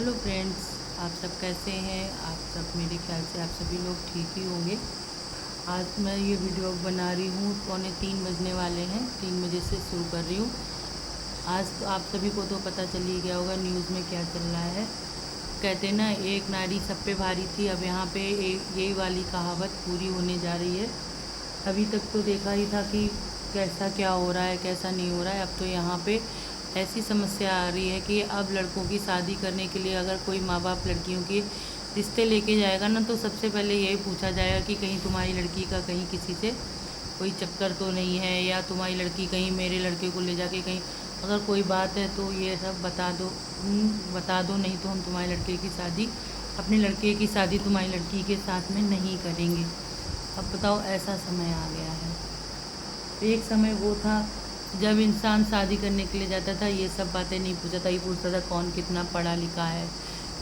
Hello friends, आप सब कैसे हैं। आप सब मेरे ख्याल से आप सभी लोग ठीक ही होंगे। आज मैं ये वीडियो बना रही हूँ, 2:45 बजने वाले हैं, 3 बजे से शुरू कर रही हूँ। आज तो आप सभी को तो पता चल ही गया होगा न्यूज़ में क्या चल रहा है। कहते ना, एक नारी सब पे भारी थी। अब यहाँ पे यही वाली कहावत पूरी होने जा रही है। अभी तक तो देखा ही था कि कैसा क्या हो रहा है, कैसा नहीं हो रहा है। अब तो यहाँ पे ऐसी समस्या आ रही है कि अब लड़कों की शादी करने के लिए अगर कोई माँ बाप लड़कियों के रिश्ते लेके जाएगा ना, तो सबसे पहले यही पूछा जाएगा कि कहीं तुम्हारी लड़की का कहीं किसी से कोई चक्कर तो नहीं है, या तुम्हारी लड़की कहीं मेरे लड़के को ले जाके कहीं अगर कोई बात है तो ये सब बता दो। बता दो, नहीं तो हम तुम्हारे लड़के की शादी, अपने लड़के की शादी तुम्हारी लड़की के साथ में नहीं करेंगे। अब बताओ, ऐसा समय आ गया है। एक समय वो था जब इंसान शादी करने के लिए जाता था, ये सब बातें नहीं पूछा था। ये पूछता था कौन कितना पढ़ा लिखा है,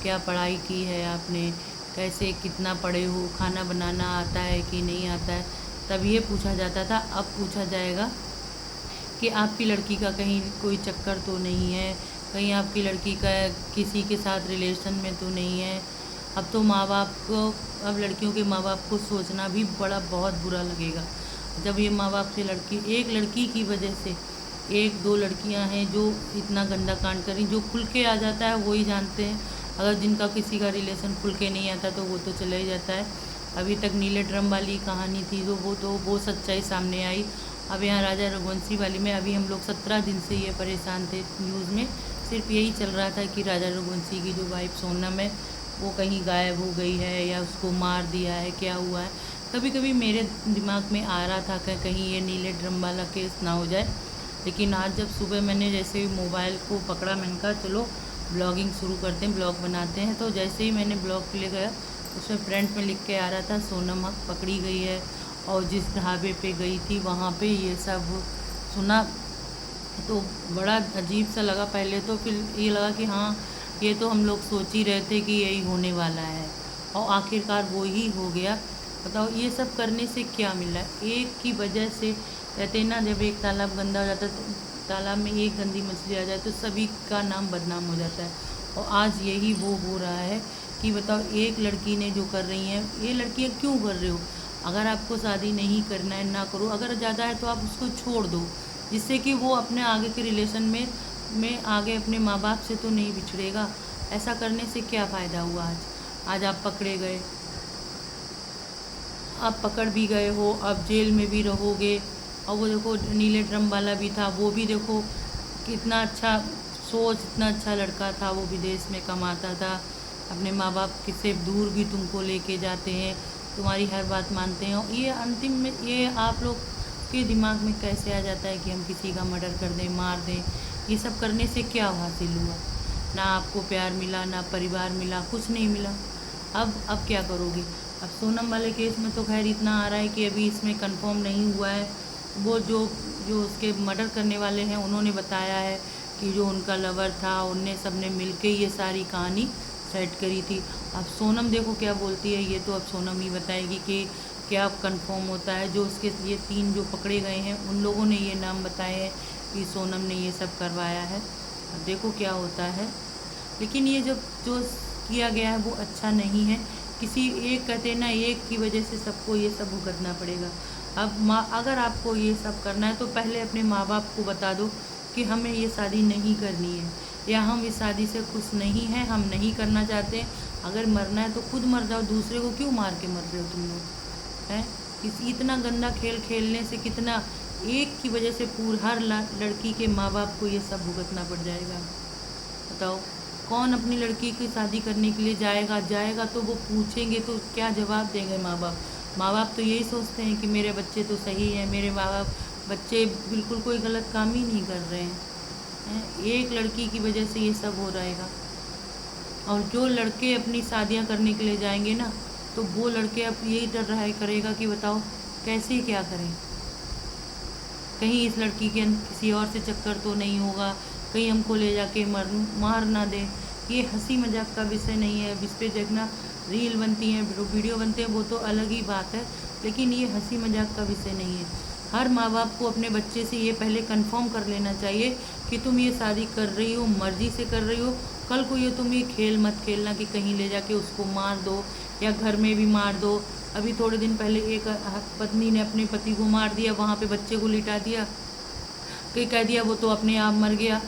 क्या पढ़ाई की है आपने, कैसे कितना पढ़े हो, खाना बनाना आता है कि नहीं आता है, तब ये पूछा जाता था। अब पूछा जाएगा कि आपकी लड़की का कहीं कोई चक्कर तो नहीं है, कहीं आपकी लड़की का किसी के साथ रिलेशन में तो नहीं है। अब तो माँ बाप को, अब लड़कियों के माँ बाप को सोचना भी बहुत बुरा लगेगा जब ये माँ बाप से एक लड़की की वजह से, एक दो लड़कियां हैं जो इतना गंदा कांड करी। जो खुल के आ जाता है वही जानते हैं, अगर जिनका किसी का रिलेशन खुल के नहीं आता तो वो तो चला ही जाता है। अभी तक नीले ड्रम वाली कहानी थी तो वो सच्चाई सामने आई। अब यहाँ राजा रघुवंशी वाली में अभी हम लोग 17 दिन से ये परेशान थे। न्यूज़ में सिर्फ यही चल रहा था कि राजा रघुवंशी की जो वाइफ सोनम है वो कहीं गायब हो गई है, या उसको मार दिया है, क्या हुआ है। कभी कभी मेरे दिमाग में आ रहा था कि कहीं ये नीले ड्रम वाला केस ना हो जाए। लेकिन आज जब सुबह मैंने जैसे ही मोबाइल को पकड़ा, मैंने कहा चलो ब्लॉगिंग शुरू करते हैं, ब्लॉग बनाते हैं। तो जैसे ही मैंने ब्लॉग के लिए गया, उसमें फ्रंट में लिख के आ रहा था सोनम पकड़ी गई है, और जिस ढाबे पे गई थी वहाँ पे ये सब सुना। तो बड़ा अजीब सा लगा पहले तो, फिर ये लगा कि हाँ, ये तो हम लोग सोच ही रहे थे कि यही होने वाला है, और आखिरकार वो ही हो गया। बताओ, ये सब करने से क्या मिला। एक की वजह से, कहते हैं ना, जब एक तालाब गंदा हो जाता है तो तालाब में एक गंदी मछली आ जाए तो सभी का नाम बदनाम हो जाता है। और आज यही वो हो रहा है कि बताओ, एक लड़की ने जो कर रही हैं, ये लड़कियां क्यों कर रहे हो। अगर आपको शादी नहीं करना है ना करो, अगर ज़्यादा है तो आप उसको छोड़ दो, जिससे कि वो अपने आगे के रिलेशन में आगे अपने माँ बाप से तो नहीं बिछड़ेगा। ऐसा करने से क्या फ़ायदा हुआ। आज आप पकड़े गए, आप पकड़ भी गए हो, अब जेल में भी रहोगे। और वो देखो नीले ड्रम वाला भी था, वो भी देखो कितना अच्छा सोच, इतना अच्छा लड़का था, वो विदेश में कमाता था, अपने माँ बाप से दूर भी तुमको लेके जाते हैं, तुम्हारी हर बात मानते हैं। और ये अंतिम में ये आप लोग के दिमाग में कैसे आ जाता है कि हम किसी का मर्डर कर दें, मार दें। ये सब करने से क्या हासिल हुआ। ना आपको प्यार मिला, ना परिवार मिला, कुछ नहीं मिला। अब क्या करोगे। अब सोनम वाले केस में तो खैर इतना आ रहा है कि अभी इसमें कंफर्म नहीं हुआ है। वो जो जो उसके मर्डर करने वाले हैं उन्होंने बताया है कि जो उनका लवर था, उनने सबने मिलके ये सारी कहानी सेट करी थी। अब सोनम देखो क्या बोलती है, ये तो अब सोनम ही बताएगी कि क्या कंफर्म होता है। जो उसके ये 3 जो पकड़े गए हैं उन लोगों ने ये नाम बताए हैं कि सोनम ने ये सब करवाया है। अब देखो क्या होता है। लेकिन ये जो किया गया है वो अच्छा नहीं है। किसी एक, कहते ना, एक की वजह से सबको ये सब भुगतना पड़ेगा। अब अगर आपको ये सब करना है तो पहले अपने माँ बाप को बता दो कि हमें ये शादी नहीं करनी है, या हम इस शादी से खुश नहीं हैं, हम नहीं करना चाहते। अगर मरना है तो खुद मर जाओ, दूसरे को क्यों मार के मर रहे हो तुम लोग हैं। इतना गंदा खेल खेलने से कितना, एक की वजह से हर लड़की के माँ बाप को ये सब भुगतना पड़ जाएगा। बताओ, कौन अपनी लड़की की शादी करने के लिए जाएगा तो वो पूछेंगे तो क्या जवाब देंगे माँ बाप। माँ बाप तो यही सोचते हैं कि मेरे बच्चे तो सही हैं, मेरे माँ बाप बच्चे बिल्कुल कोई गलत काम ही नहीं कर रहे हैं। एक लड़की की वजह से ये सब हो रहेगा। और जो लड़के अपनी शादियाँ करने के लिए जाएंगे ना, तो वो लड़के अब यही डर रहा है करेगा कि बताओ कैसे क्या करें, कहीं इस लड़की के किसी और से चक्कर तो नहीं होगा, कहीं हमको ले जाके मार ना दे। ये हंसी मजाक का विषय नहीं है। इस पर देखना रील बनती हैं, वीडियो बनते हैं, वो तो अलग ही बात है, लेकिन ये हंसी मजाक का विषय नहीं है। हर माँ बाप को अपने बच्चे से ये पहले कंफर्म कर लेना चाहिए कि तुम ये शादी कर रही हो, मर्जी से कर रही हो। कल को ये तुम ये खेल मत खेलना कि कहीं ले जाके उसको मार दो या घर में भी मार दो। अभी थोड़े दिन पहले एक पत्नी ने अपने पति को मार दिया, वहाँ पे बच्चे को लिटा दिया, कि कह दिया वो तो अपने आप मर गया।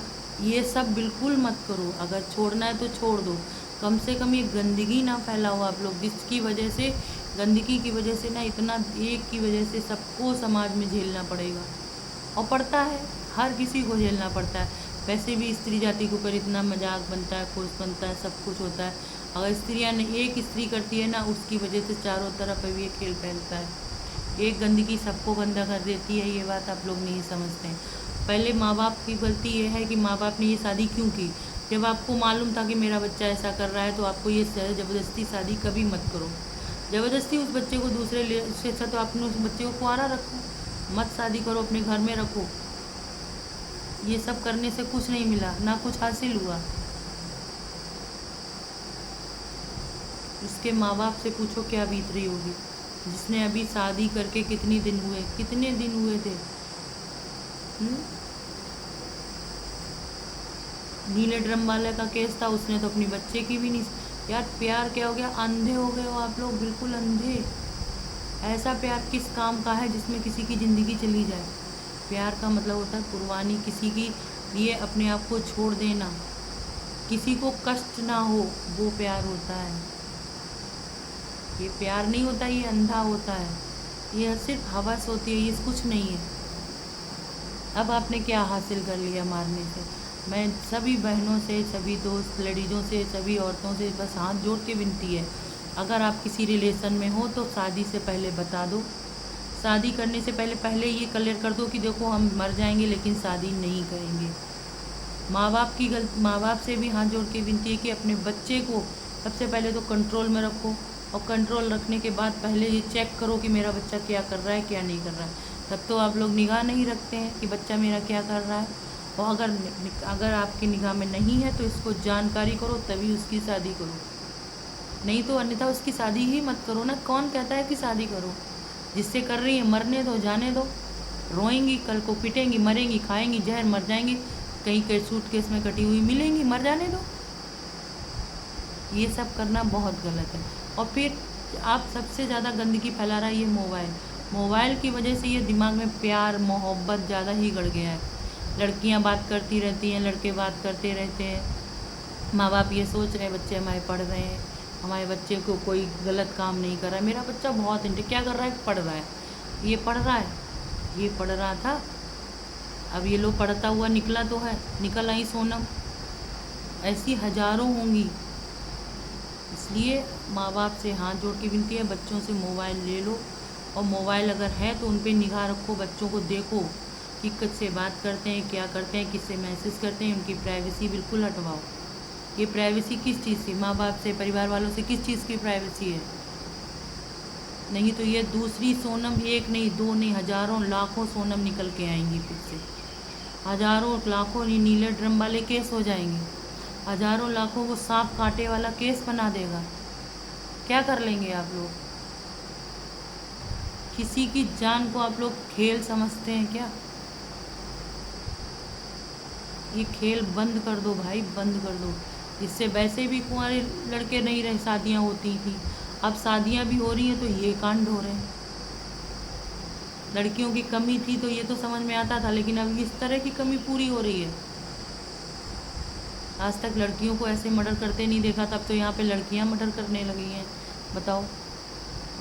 ये सब बिल्कुल मत करो। अगर छोड़ना है तो छोड़ दो, कम से कम ये गंदगी ना फैलाओ आप लोग, जिसकी वजह से गंदगी की वजह से ना इतना एक की वजह से सबको समाज में झेलना पड़ेगा, और पड़ता है, हर किसी को झेलना पड़ता है। वैसे भी स्त्री जाति के ऊपर इतना मजाक बनता है, खुश बनता है, सब कुछ होता है। अगर स्त्रियां ने एक स्त्री करती है ना, उसकी वजह से चारों तरफ ये खेल फैलता है। एक गंदगी सबको गंदा कर देती है, ये बात आप लोग नहीं समझते हैं। पहले माँ बाप की गलती ये है कि माँ बाप ने ये शादी क्यों की। जब आपको मालूम था कि मेरा बच्चा ऐसा कर रहा है तो आपको ये ज़बरदस्ती शादी कभी मत करो। ज़बरदस्ती उस बच्चे को दूसरे ले, उससे अच्छा तो आपने उस बच्चे को कुंवारा रखो, मत शादी करो, अपने घर में रखो। ये सब करने से कुछ नहीं मिला, ना कुछ हासिल हुआ। उसके माँ बाप से पूछो क्या बीत रही होगी, जिसने अभी शादी करके कितने दिन हुए थे। नीले ड्रम वाले का केस था, उसने तो अपनी बच्चे की भी नहीं। यार प्यार क्या हो गया, अंधे हो गए हो आप लोग, बिल्कुल अंधे। ऐसा प्यार किस काम का है जिसमें किसी की ज़िंदगी चली जाए। प्यार का मतलब होता है कुर्बानी, किसी की लिए अपने आप को छोड़ देना, किसी को कष्ट ना हो, वो प्यार होता है। ये प्यार नहीं होता, ये अंधा होता है, ये सिर्फ हवस होती है, ये कुछ नहीं है। अब आपने क्या हासिल कर लिया मारने से। मैं सभी बहनों से, सभी दोस्त लेडीज़ों से, सभी औरतों से बस हाथ जोड़ के विनती है, अगर आप किसी रिलेशन में हो तो शादी से पहले बता दो। शादी करने से पहले ये क्लियर कर दो कि देखो हम मर जाएंगे लेकिन शादी नहीं करेंगे। माँ बाप से भी हाथ जोड़ के विनती है कि अपने बच्चे को सबसे पहले तो कंट्रोल में रखो, और कंट्रोल रखने के बाद पहले ये चेक करो कि मेरा बच्चा क्या कर रहा है, क्या नहीं कर रहा है। तब तो आप लोग निगाह नहीं रखते हैं कि बच्चा मेरा क्या कर रहा है। और अगर आपकी निगाह में नहीं है तो इसको जानकारी करो, तभी उसकी शादी करो, नहीं तो अन्यथा उसकी शादी ही मत करो ना। कौन कहता है कि शादी करो। जिससे कर रही है मरने दो, जाने दो। रोएंगी, कल को पिटेंगी, मरेंगी, खाएंगी जहर, मर जाएंगी, कहीं के सूटकेस में कटी हुई मिलेंगी, मर जाने दो। ये सब करना बहुत गलत है। और फिर आप सबसे ज़्यादा गंदगी फैला रहा है ये मोबाइल की वजह से। ये दिमाग में प्यार मोहब्बत ज़्यादा ही गड़ गया है। लड़कियां बात करती रहती हैं, लड़के बात करते रहते हैं। माँ बाप ये सोच रहे हैं बच्चे हमारे पढ़ रहे हैं, हमारे बच्चे को कोई गलत काम नहीं कर रहा है, मेरा बच्चा बहुत क्या कर रहा है, पढ़ रहा है। ये पढ़ रहा है, ये पढ़ रहा था, अब ये लो पढ़ता हुआ निकला तो है, निकल आई सोनम। ऐसी हज़ारों होंगी। इसलिए माँ बाप से हाथ जोड़ के विनती है, बच्चों से मोबाइल ले लो, और मोबाइल अगर है तो उन पर निगाह रखो। बच्चों को देखो कि किससे बात करते हैं, क्या करते हैं, किससे मैसेज करते हैं, उनकी प्राइवेसी बिल्कुल हटवाओ। ये प्राइवेसी किस चीज़ की, माँ बाप से, परिवार वालों से किस चीज़ की प्राइवेसी है। नहीं तो ये दूसरी सोनम एक नहीं, दो नहीं, हज़ारों लाखों सोनम निकल के आएंगी, फिर से हज़ारों लाखों नीले ड्रम वाले केस हो जाएंगे, हज़ारों लाखों को सांप कांटे वाला केस बना देगा। क्या कर लेंगे आप लोग। किसी की जान को आप लोग खेल समझते हैं क्या। ये खेल बंद कर दो भाई, बंद कर दो। इससे वैसे भी कुंवारे लड़के नहीं रहे, शादियां होती थी, अब शादियां भी हो रही हैं तो ये कांड हो रहे हैं। लड़कियों की कमी थी तो ये तो समझ में आता था, लेकिन अब इस तरह की कमी पूरी हो रही है। आज तक लड़कियों को ऐसे मर्डर करते नहीं देखा, तब तो यहाँ पे लड़कियाँ मर्डर करने लगी हैं। बताओ,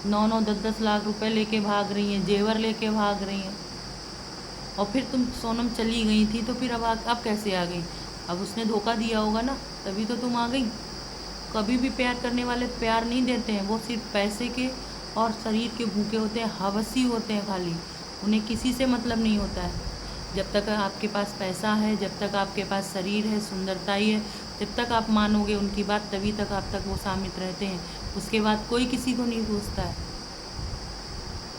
9-9 10-10 लाख रुपए लेके भाग रही हैं, जेवर लेके भाग रही हैं। और फिर तुम सोनम चली गई थी तो फिर अब कैसे आ गई। अब उसने धोखा दिया होगा ना, तभी तो तुम आ गई। कभी भी प्यार करने वाले प्यार नहीं देते हैं, वो सिर्फ पैसे के और शरीर के भूखे होते हैं, हवसी होते हैं खाली। उन्हें किसी से मतलब नहीं होता है। जब तक आपके पास पैसा है, जब तक आपके पास शरीर है, सुंदरता ही है, जब तक आप मानोगे उनकी बात, तभी तक आप तक वो शामित रहते हैं। उसके बाद कोई किसी को नहीं पूछता है।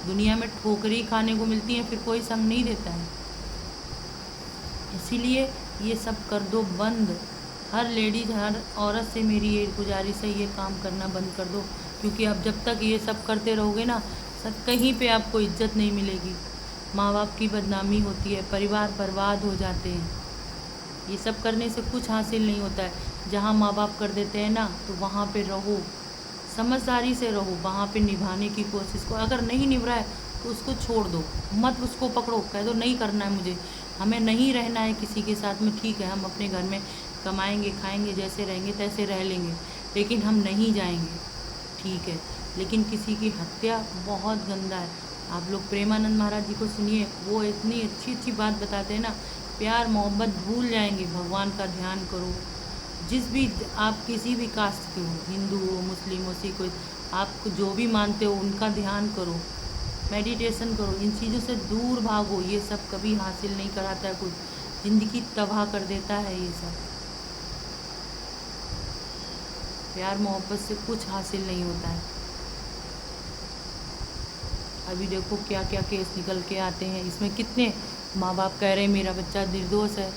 दुनिया में ठोकरें खाने को मिलती हैं, फिर कोई संग नहीं देता है। इसीलिए ये सब कर दो बंद। हर लेडीज, हर औरत से मेरी ये गुजारिश है, ये काम करना बंद कर दो। क्योंकि अब जब तक ये सब करते रहोगे ना, सब कहीं पे आपको इज्जत नहीं मिलेगी। माँ बाप की बदनामी होती है, परिवार बर्बाद हो जाते हैं। ये सब करने से कुछ हासिल नहीं होता है। जहाँ माँ बाप कर देते हैं ना, तो वहाँ पे रहो, समझदारी से रहो, वहाँ पे निभाने की कोशिश को। अगर नहीं निभ रहा है तो उसको छोड़ दो, मत उसको पकड़ो, कह दो नहीं करना है मुझे, हमें नहीं रहना है किसी के साथ में। ठीक है, हम अपने घर में कमाएंगे खाएंगे, जैसे रहेंगे तैसे रह लेंगे, लेकिन हम नहीं जाएंगे, ठीक है। लेकिन किसी की हत्या बहुत गंदा है। आप लोग प्रेमानंद महाराज जी को सुनिए, वो इतनी अच्छी अच्छी बात बताते हैं ना। प्यार मोहब्बत भूल जाएंगे, भगवान का ध्यान करो। जिस भी आप किसी भी कास्ट के हो, हिंदू हो, मुस्लिम हो, सिख हो, आप जो भी मानते हो उनका ध्यान करो, मेडिटेशन करो, इन चीज़ों से दूर भागो। ये सब कभी हासिल नहीं कराता है कुछ, ज़िंदगी तबाह कर देता है ये सब। प्यार मोहब्बत से कुछ हासिल नहीं होता है। अभी देखो क्या क्या केस निकल के आते हैं, इसमें कितने माँ बाप कह रहे हैं मेरा बच्चा निर्दोष है।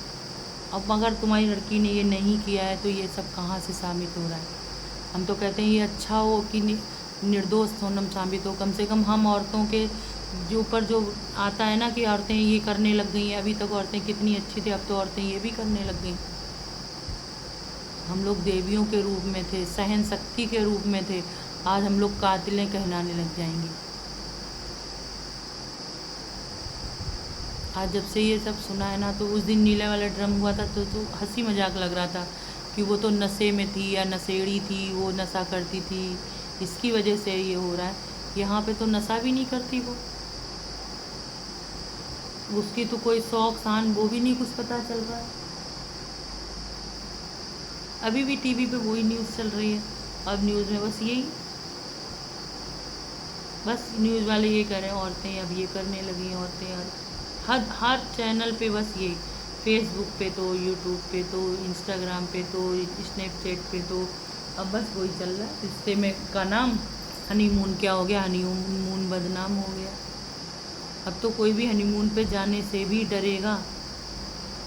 अब अगर तुम्हारी लड़की ने ये नहीं किया है तो ये सब कहाँ से साबित हो रहा है? हम तो कहते हैं ये अच्छा हो कि निर्दोष सोनम साबित हो। कम से कम हम औरतों के जो ऊपर जो आता है ना कि औरतें ये करने लग गई हैं, अभी तक औरतें कितनी अच्छी थी, अब तो औरतें ये भी करने लग गई। हम लोग देवियों के रूप में थे, सहन शक्ति के रूप में थे, आज हम लोग कातिलें कहलाने लग जाएंगे। आज जब से ये सब सुना है ना, तो उस दिन नीले वाला ड्रम हुआ था तो हंसी मजाक लग रहा था कि वो तो नशे में थी या नशेड़ी थी, वो नशा करती थी, इसकी वजह से ये हो रहा है। यहाँ पे तो नशा भी नहीं करती वो, उसकी तो कोई शौक शान वो भी नहीं कुछ पता चल रहा है। अभी भी टीवी पे वही न्यूज़ चल रही है। अब न्यूज़ में बस यही, बस न्यूज़ वाले ये कह रहे हैं औरतें अब ये करने लगी हैं, औरतें हर चैनल पे बस ये, फेसबुक पे तो, यूट्यूब पे तो, इंस्टाग्राम पे तो, स्नैपचैट पे तो, अब बस वही चल रहा है। रिश्ते में का नाम हनीमून क्या हो गया, हनीमून बदनाम हो गया। अब तो कोई भी हनीमून पे जाने से भी डरेगा,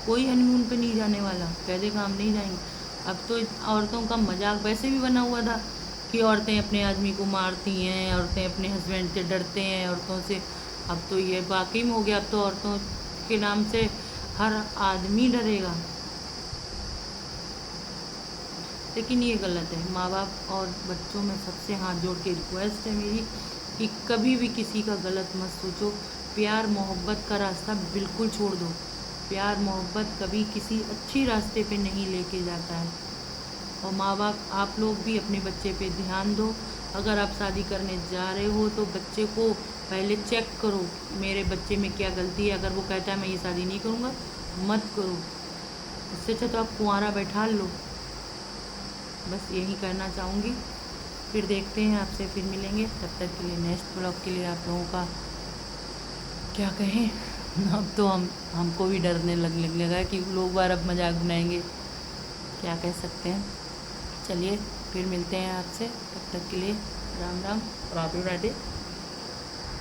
कोई हनीमून पे नहीं जाने वाला, कह देगा हम नहीं जाएंगे। अब तो औरतों का मजाक वैसे भी बना हुआ था कि औरतें अपने आदमी को मारती हैं, औरतें अपने हस्बैंड से डरते हैं औरतों से। अब तो ये वाकई में हो गया, अब तो औरतों के नाम से हर आदमी डरेगा। लेकिन ये गलत है। माँ बाप और बच्चों में सबसे हाथ जोड़ के रिक्वेस्ट है मेरी कि कभी भी किसी का गलत मत सोचो। प्यार मोहब्बत का रास्ता बिल्कुल छोड़ दो। प्यार मोहब्बत कभी किसी अच्छी रास्ते पे नहीं लेके जाता है। और माँ बाप आप लोग भी अपने बच्चे पे ध्यान दो। अगर आप शादी करने जा रहे हो तो बच्चे को पहले चेक करो, मेरे बच्चे में क्या गलती है। अगर वो कहता है मैं ये शादी नहीं करूँगा, मत करो। इससे अच्छा तो आप कुंवारा बैठा लो। बस यही कहना चाहूँगी। फिर देखते हैं, आपसे फिर मिलेंगे। तब तक के लिए नेक्स्ट ब्लॉग के लिए आप लोगों का क्या कहें, अब तो हमको भी डरने लगा कि लोग बार अब मजाक बनाएंगे, क्या कह सकते हैं। चलिए फिर मिलते हैं आपसे, तब तक के लिए राम राम, राधे राधे।